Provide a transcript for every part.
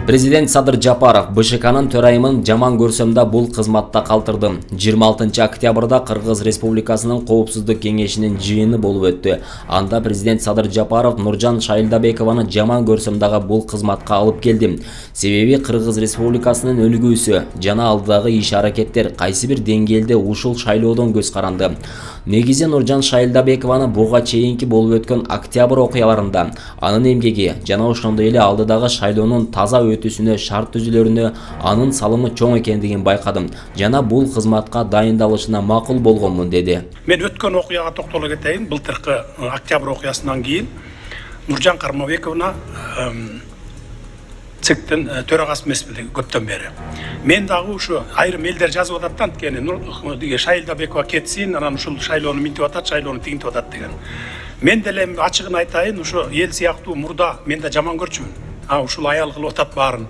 Президент Садыр Жапаров БШКнын төрайымын жаман көрсөмдө бул кызматта калтырды. 26 октябрда Кыргыз Республикасынын Коопсуздук кеңешинин жыйыны болуп өттү. Анда президент Садыр Жапаров Нуржан Шайлдабекованы жаман көрсөмдөгө бул кызматка алып келди. Себеби Кыргыз Республикасынын өлүгүүсү жана алдыдагы иш-аракеттер кайсы бир деңгээлде ушул шайлоодон көз каранды. Негизи Нуржан Шайлдабекованы буга чейинки болуп өткөн октябрь окуяларында анын эмгеги жана ошондой эле алдыдагы шайлоонун таза өтүүсүнө шарт түзүлөрүнө анын салымы чоң экендигин байкадым жана бул кызматка дайындалышына макул болгонмун деди. Мен өткөн окуяга токтоло кетейин. Былтыркы октябрь окуясынан кийин Нуржан Кармабековна ЦИКтин төрагасы эмесмин көптөн бери. Мен дагы ушу айрым элдер жазып атат анткени Шайлдабекова кетсин, анан ушул шайлоону минтип атат, шайлоону тигинтип атат деген. Мен деле ачыгын айтайын, ушу эл сыяктуу мурда мен да жаман көрчүмүн. Ушул аял кылып атат баарын.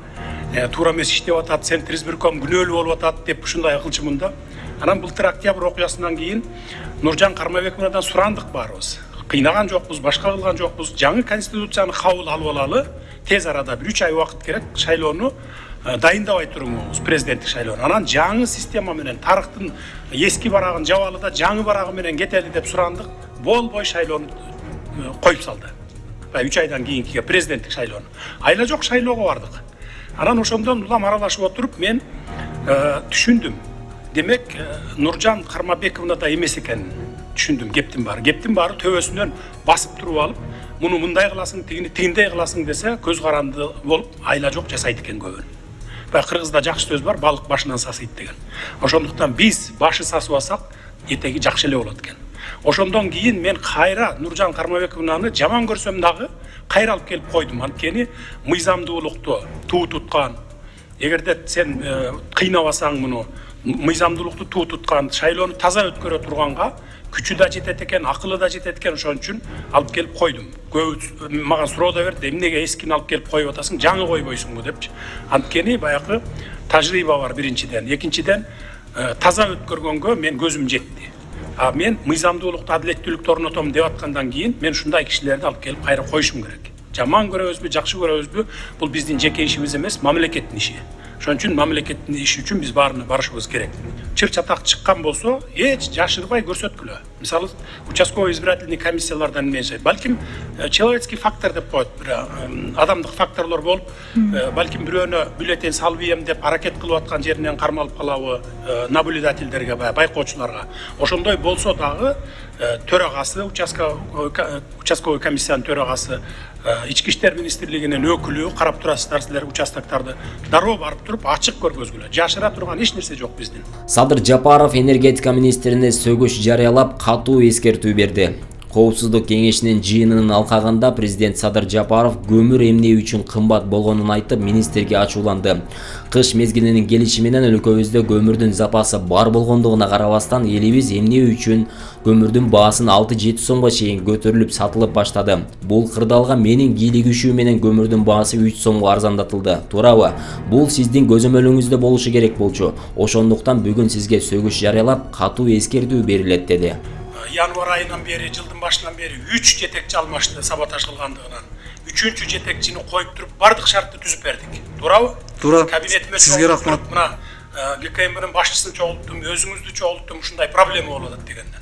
Туура эмес иштеп атат, Центр избирком күнөөлүү болуп атат деп ушундай кылчумун да. Анан былтыр октябрь окуясынан кийин Нуржан Кармабековнадан сурандык баарыбыз. Кыйнаган жокпуз, башка кылган жокпуз. Жаңы конституцияны кабыл алып алалы. Тез арада 3 ай убакыт керек шайлоону дайындабай туруңуз, президенттик шайлоону. Анан жаңы система менен тарыхтын эски барагын жабалы да жаңы барагы менен кетели деп сурандык. Болбой шайлоону коюп салды. 3 айдан кийинки президенттик шайлоону. Айла жок шайлоого бардык. Анан ошондон улам аралашып отуруп мен түшүндүм. Демек Нуржан Кармабековна да эмес экенин түшүндүм. Кептин баары төбөсүнөн басып туруп алып, муну мындай кыласың, тигиндей кыласың десе, көз каранды болуп, айла жок жасайт экен көбүн. Кыргызда жакшы сөз бар, балык башынан сасыйт деген. Ошондуктан биз башы сасып алсак, этеги жакшы эле болот экен. Ошондон кийин мен кайра Нуржан Кармабековнаны жаман көрсөм дагы кайра алып келип койдум. Анткени мыйзамдуулукту туу туткан. Эгерде сен кыйнабасаң муну, мыйзамдуулукту туу туткан, шайлоону таза өткөрө турганга күчү да жетет экен, акылы да жетет экен, ошон үчүн алып келип койдум. Көп мага суроо да берди, эмнеге эскини алып келип коюп атасың, жаңы койбойсуңбу депчи. Анткени баягы тажрыйба бар биринчиден, экинчиден таза өткөргөнгө мен көзүм жетти. Мен мыйзамдуулукту, адилеттүүлүктү орнотом деп аткандан кийин мен ушундай кишилерди алып келип кайра коюшум керек. Жаман көрөбүзбү, жакшы көрөбүзбү, бул биздин жеке ишибиз эмес, мамлекеттин иши. Ошон үчүн мамлекеттин иши үчүн биз баарына барышыбыз керек. Чыр чатак чыккан болсо, эч жашырбай көрсөткүлө. Мисалы, участковый избирательный комиссиялардан эмесе, балким человеческий фактор деп коет, адамдык факторлор болуп, балким бирөөнө бюллетень салып ийем деп аракет кылып аткан жеринен кармалып калабы наблюдательдерге, байкоочуларга. Ошондой болсо дагы төрагасы, участковый комиссиянын төрагасы, Ички иштер министрлигинин өкүлү карап турасыздар силер участоктарды дароо барып туруп ачык көргөзгүлө. Жашыра турган эч нерсе жок биздин. Садыр Жапаров энергетика министрине сөгүш жарыялап катуу эскертүү берди. Коопсуздук кеңешинин жыйынынын алкагында президент Садыр Жапаров көмүр эмне үчүн кымбат болгонун айтып, министрге ачууланды. Кыш мезгилинин келиши менен өлкөбүздө көмүрдүн запасы бар болгондугуна карабастан, элибиз эмне үчүн көмүрдүн баасын 6-7 сомго чейин көтөрүлүп сатылып баштады. Бул кырдаалга менин кийлигишүү менен көмүрдүн баасы 3 сомго арзандатылды. Туурабы? Бул сиздин көзөмөлүңүздө болушу керек болчу. Ошондуктан бүгүн сизге сөгүш жарыялап, катуу эскертүү берилет деди. Январь айынан бери, жылдын башынан бери 3 жетекчи алмашты саботаж кылгандыгынан. 3-чү жетекчини коюп туруп бардык шартты түзүп бердик. Туурабы? Туура. Кабинетиме сизге рахмат. Мына ГКМнын башчысын чогулттум, өзүңүздү чогулттум, ушундай проблема болуп атат дегенден.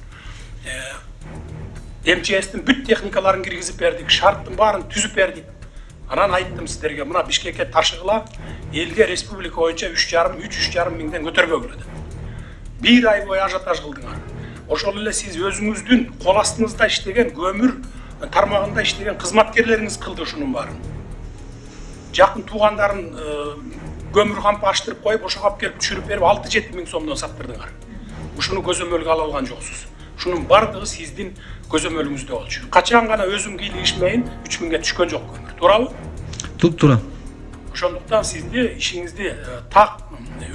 МЧСтин бүт техникаларын киргизип бердик, шарттын баарын түзүп бердик. Анан айттым сиздерге, мына Бишкекке ташыгыла, элге республика боюнча 3,5 миңден көтөрбөгүлө деп. 1 ай бою ажиотаж кылдыңар. Ошол эле сиз өзүңүздүн кол астыңызда иштеген көмүр тармагында иштеген кызматкерлериңиз кылды ушунун баарын. Жакын туугандарын көмүр кампы аштырып коюп, ошого алып келип түшүрүп берип 6-7 миң сомдон саттырдыңар. Ушуну көзөмөлгө ала алган жоксуз. Шунун бардыгы сиздин көзөмөлүңүздө болчу. Качан гана өзүм кийлигишмейин 3 миңге түшкөн жок көмүр. Туурабы? Туп-туура. Ошондуктан сизди ишиңизди так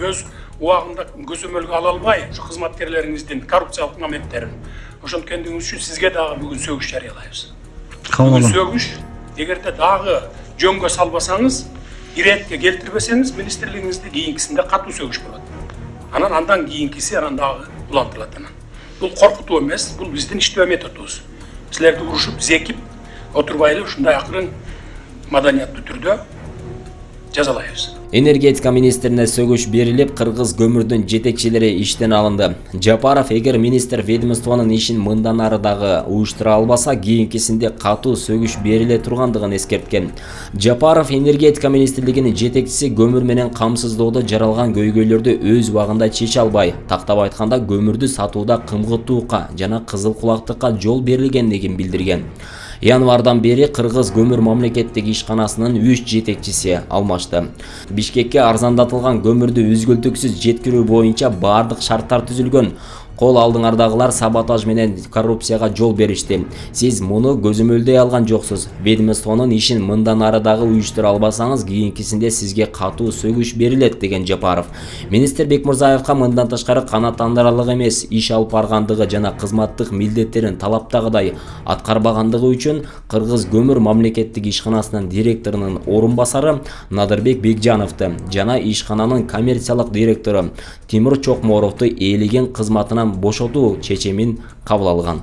өз убагында көзөмөлгө ала албай, ушу кызматкерлериңиздин коррупциялык моментттерин ошонткендигиңиз үчүн сизге дагы бүгүн сөгүш жарыялайбыз. Кабыл алам. Сөгүш, эгерде дагы жөнгө салбасаңыз, иретке келтирбесеңиз, министрлигиңизде кийинкисинде катуу сөгүш болот. Андан кийинкиси дагы улантылат анан. Бул коркутуу эмес, бул биздин иштөө методубуз. Силерди урушуп, зекип отурбай эле ушундай акырын маданияттуу түрдө жазалайбыз. Энергетика министрине сөгүш берилип, кыргыз көмүрдүн жетекчилери иштен алынды. Жапаров эгер министр ведомствонун ишин мындан ары дагы уюштура албаса, кийинкисинде катуу сөгүш бериле тургандыгын эскерткен. Жапаров энергетика министрлигинин жетекчиси көмүр менен камсыздоодо жаралган көйгөйлөрдү өз убагында чече албай, тактап айтканда көмүрдү сатууда кымгаттуулукка жана кызыл кулактыкка жол берилгендигин билдирген. Январдан бери Кыргыз көмүр мамлекеттик ишканасынын 3 жетекчиси алмашты. Бишкекке арзандатылган көмүрдү үзгүлтүксүз жеткирүү боюнча бардык шарттар түзүлгөн. Кол алдыңардагылар саботаж менен коррупцияга жол беришти. Сиз муну көзөмөлдөй алган жоксуз. Ведомствонун ишин мындан ары дагы уюштура албасаңыз, кийинкисинде сизге катуу сөгүш берилет, деген Жапаров. Министр Бекмурзаевка мындан тышкары канааттандырарлык эмес иш алып баргандыгы жана кызматтык милдеттерин талаптагыдай аткарбагандыгы үчүн Кыргыз көмүр мамлекеттик ишканасынын директорунун орун басары Надырбек Бекжановду жана ишкананын коммерциялык директору Тимур Чокморовду ээлеген кызматынан бошотуу чечимин кабыл алган.